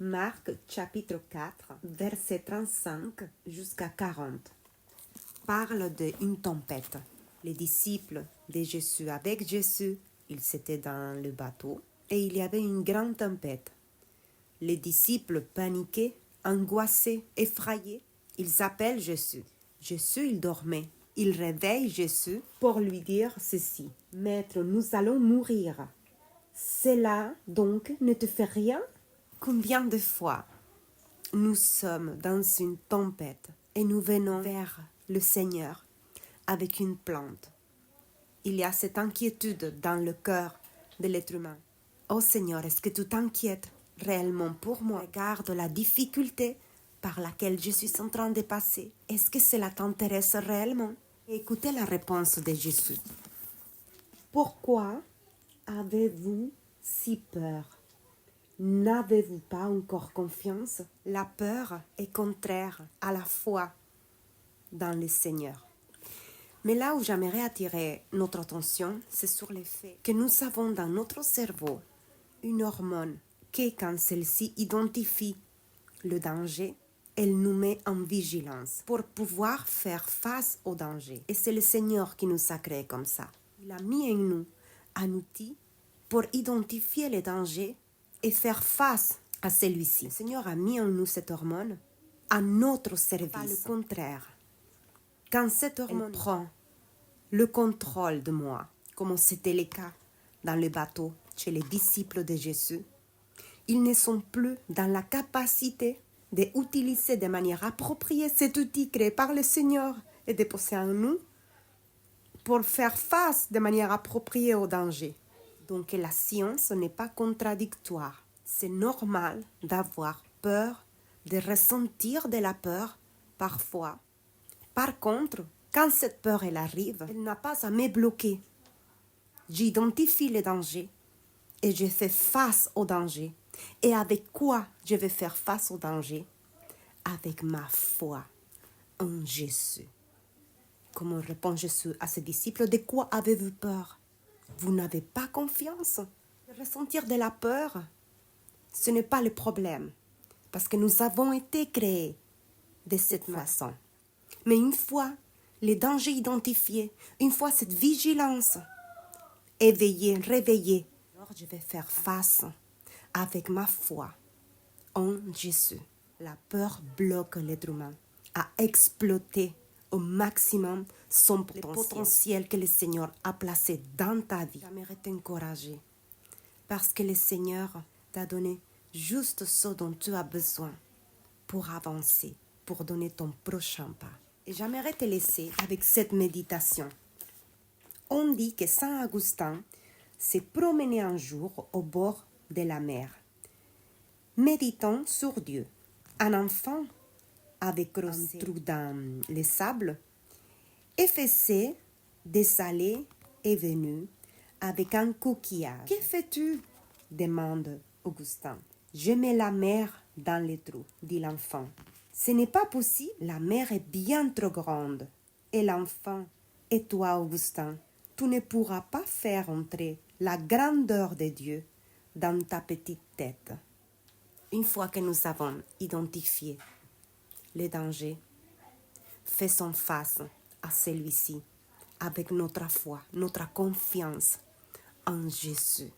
Marc chapitre 4, verset 35 jusqu'à 40, parle d'une tempête. Les disciples de Jésus, avec Jésus, ils étaient dans le bateau et il y avait une grande tempête. Les disciples paniqués, angoissés, effrayés, ils appellent Jésus. Jésus, il dormait. Ils réveillent Jésus pour lui dire ceci. « Maître, nous allons mourir. Cela, donc, ne te fait rien ?» Combien de fois nous sommes dans une tempête et nous venons vers le Seigneur avec une plainte. Il y a cette inquiétude dans le cœur de l'être humain. « Oh Seigneur, est-ce que tu t'inquiètes réellement pour moi? Regarde la difficulté par laquelle je suis en train de passer. Est-ce que cela t'intéresse réellement ?» Écoutez la réponse de Jésus. « Pourquoi avez-vous si peur? N'avez-vous pas encore confiance? » La peur est contraire à la foi dans le Seigneur. Mais là où j'aimerais attirer notre attention, c'est sur le fait que nous avons dans notre cerveau une hormone qui, quand celle-ci identifie le danger, elle nous met en vigilance pour pouvoir faire face au danger. Et c'est le Seigneur qui nous a créés comme ça. Il a mis en nous un outil pour identifier les dangers et faire face à celui-ci. Le Seigneur a mis en nous cette hormone à notre service. Pas le contraire. Quand cette hormone prend le contrôle de moi, comme c'était le cas dans le bateau chez les disciples de Jésus, ils ne sont plus dans la capacité d'utiliser de manière appropriée cet outil créé par le Seigneur et déposé en nous pour faire face de manière appropriée au danger. Donc la science n'est pas contradictoire. C'est normal d'avoir peur, de ressentir de la peur parfois. Par contre, quand cette peur elle arrive, elle n'a pas à me bloquer. J'identifie le danger et je fais face au danger. Et avec quoi je vais faire face au danger? Avec ma foi en Jésus. Comment répond Jésus à ses disciples? De quoi avez-vous peur? Vous n'avez pas confiance? Ressentir de la peur, ce n'est pas le problème. Parce que nous avons été créés de cette façon. Mais une fois les dangers identifiés, une fois cette vigilance éveillée, réveillée, alors je vais faire face avec ma foi en Jésus. La peur bloque l'être humain à exploiter au maximum son potentiel que le Seigneur a placé dans ta vie. J'aimerais t'encourager parce que le Seigneur t'a donné juste ce dont tu as besoin pour avancer, pour donner ton prochain pas. Et j'aimerais te laisser avec cette méditation. On dit que Saint Augustin s'est promené un jour au bord de la mer, méditant sur Dieu. Un enfant avait creusé un trou dans le sable et faisait des allées et venues avec un coquillage. « Que fais-tu » demande Augustin. « Je mets la mer dans le trou » dit l'enfant. « Ce n'est pas possible, la mer est bien trop grande. » Et l'enfant, « Et toi, Augustin, tu ne pourras pas faire entrer la grandeur de Dieu dans ta petite tête. » Une fois que nous avons identifié les dangers, faisons face à celui-ci avec notre foi, notre confiance en Jésus.